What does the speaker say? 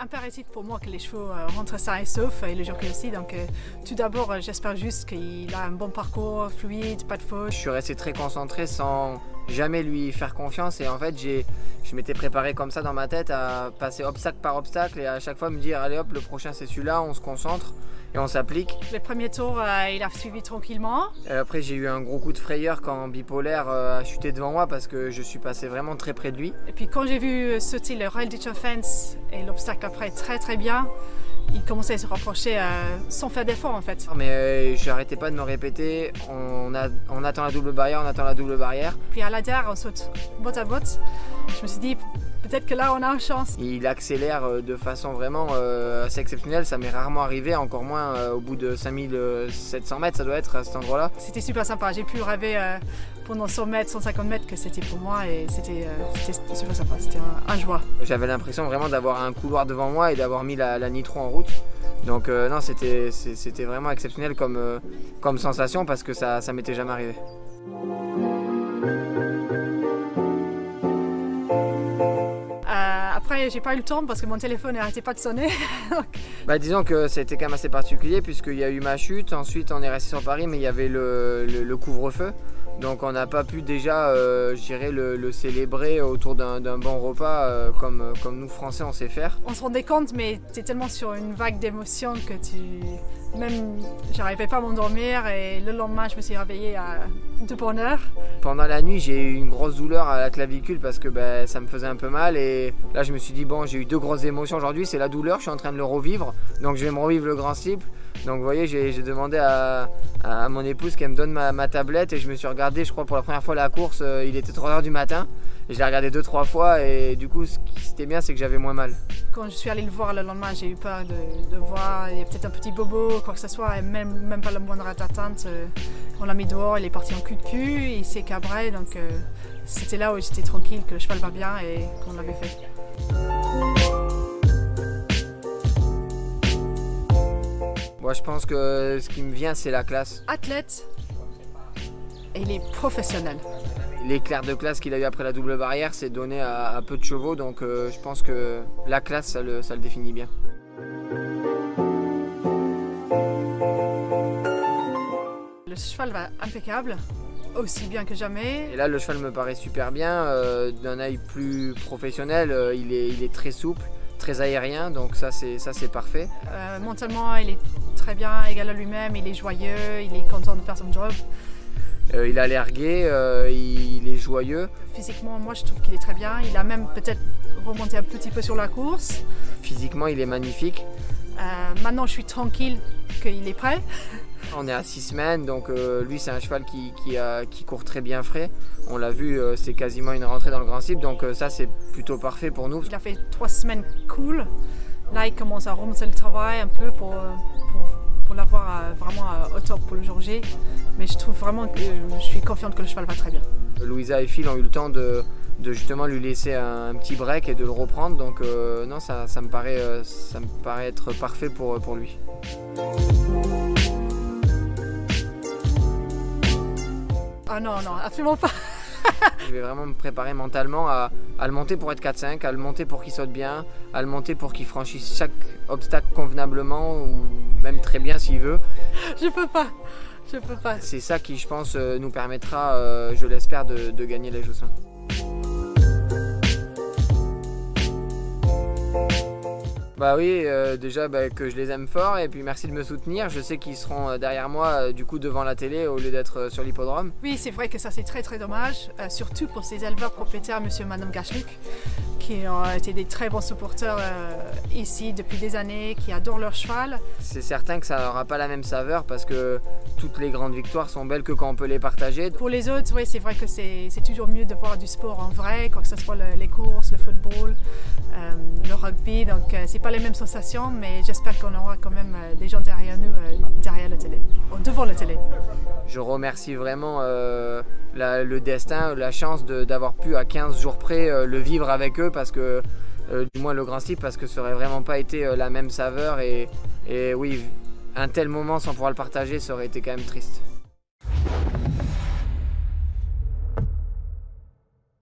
impératif pour moi que les chevaux rentrent sains et saufs et le jockey aussi. Donc tout d'abord, j'espère juste qu'il a un bon parcours, fluide, pas de faute. Je suis resté très concentré sans jamais lui faire confiance et en fait je m'étais préparé comme ça dans ma tête à passer obstacle par obstacle et à chaque fois me dire allez hop, le prochain c'est celui-là, on se concentre et on s'applique. Les premiers tours, il a suivi tranquillement. Après j'ai eu un gros coup de frayeur quand Bipolaire a chuté devant moi parce que je suis passé vraiment très près de lui. Et puis quand j'ai vu sauter le rail ditch fence et l'obstacle après très bien, il commençait à se rapprocher sans faire d'effort en fait. Mais je n'arrêtais pas de me répéter, on attend la double barrière, on attend la double barrière. Puis à la derrière, on saute botte à botte. Je me suis dit, peut-être que là on a une chance. Il accélère de façon vraiment assez exceptionnelle, ça m'est rarement arrivé, encore moins au bout de 5700 mètres, ça doit être à cet endroit-là. C'était super sympa, j'ai pu rêver pendant 100 mètres, 150 mètres que c'était pour moi et c'était super sympa, c'était un joie. J'avais l'impression vraiment d'avoir un couloir devant moi et d'avoir mis la nitro en route. Donc non, c'était vraiment exceptionnel comme sensation parce que ça m'était jamais arrivé. Après, j'ai pas eu le temps parce que mon téléphone n'arrêtait pas de sonner. Disons que c'était quand même assez particulier puisqu'il y a eu ma chute, ensuite on est resté sur Paris mais il y avait le couvre-feu. Donc on n'a pas pu déjà, je dirais, le célébrer autour d'un bon repas comme nous Français on sait faire. On se rendait compte mais tu es tellement sur une vague d'émotions que même j'arrivais pas à m'endormir et le lendemain je me suis réveillée de bonne heure. Pendant la nuit j'ai eu une grosse douleur à la clavicule parce que ça me faisait un peu mal et là je me suis dit bon j'ai eu deux grosses émotions aujourd'hui, c'est la douleur, je suis en train de le revivre donc je vais me revivre le grand steeple. Donc vous voyez j'ai demandé à mon épouse qu'elle me donne ma tablette et je me suis regardé je crois pour la première fois la course, il était 3 h du matin et je l'ai regardé 2-3 fois et du coup ce qui était bien c'est que j'avais moins mal. Quand je suis allée le voir le lendemain j'ai eu peur de voir, il y a peut-être un petit bobo quoi que ce soit et même pas la moindre atteinte. On l'a mis dehors, il est parti en cul de cul, il s'est cabré donc c'était là où j'étais tranquille que le cheval va bien et qu'on l'avait fait. Moi je pense que ce qui me vient c'est la classe. Athlète et il est professionnel. L'éclair de classe qu'il a eu après la double barrière c'est donné à peu de chevaux donc je pense que la classe ça le définit bien. Le cheval va impeccable, aussi bien que jamais. Et là le cheval me paraît super bien, d'un œil plus professionnel, il est très souple, très aérien donc ça c'est parfait. Mentalement il est très bien, égal à lui-même, il est joyeux, il est content de faire son job. Il a l'air gai, il est joyeux. Physiquement, moi je trouve qu'il est très bien. Il a même peut-être remonté un petit peu sur la course. Physiquement, il est magnifique. Maintenant, je suis tranquille qu'il est prêt. On est à 6 semaines, donc lui c'est un cheval qui court très bien frais. On l'a vu, c'est quasiment une rentrée dans le grand steeple, donc ça c'est plutôt parfait pour nous. Il a fait 3 semaines cool. Là, il commence à remonter le travail un peu pour l'avoir vraiment au top pour le jour J. Mais je trouve vraiment que je suis confiante que le cheval va très bien. Louisa et Phil ont eu le temps de justement lui laisser un petit break et de le reprendre. Donc non, ça me paraît être parfait pour lui. Ah non, absolument pas. Je vais vraiment me préparer mentalement à le monter pour être 4-5, à le monter pour qu'il saute bien, à le monter pour qu'il franchisse chaque obstacle convenablement ou même très bien s'il veut. Je peux pas. C'est ça qui, je pense, nous permettra, je l'espère, de gagner les Joussains. Bah oui, déjà que je les aime fort et puis merci de me soutenir. Je sais qu'ils seront derrière moi du coup devant la télé au lieu d'être sur l'hippodrome. Oui, c'est vrai que ça c'est très dommage, surtout pour ces éleveurs propriétaires, monsieur et madame Gachluc, qui ont été des très bons supporters ici depuis des années, qui adorent leur cheval. C'est certain que ça n'aura pas la même saveur parce que toutes les grandes victoires sont belles que quand on peut les partager. Pour les autres, oui, c'est vrai que c'est toujours mieux de voir du sport en vrai, quoi que ce soit les courses, le football, le rugby, donc c'est pas les mêmes sensations, mais j'espère qu'on aura quand même des gens derrière nous, derrière la télé, devant la télé. Je remercie vraiment le destin, la chance d'avoir pu à 15 jours près le vivre avec eux parce que, du moins le grand steeple, parce que ça n'aurait vraiment pas été la même saveur et oui, un tel moment sans pouvoir le partager, ça aurait été quand même triste.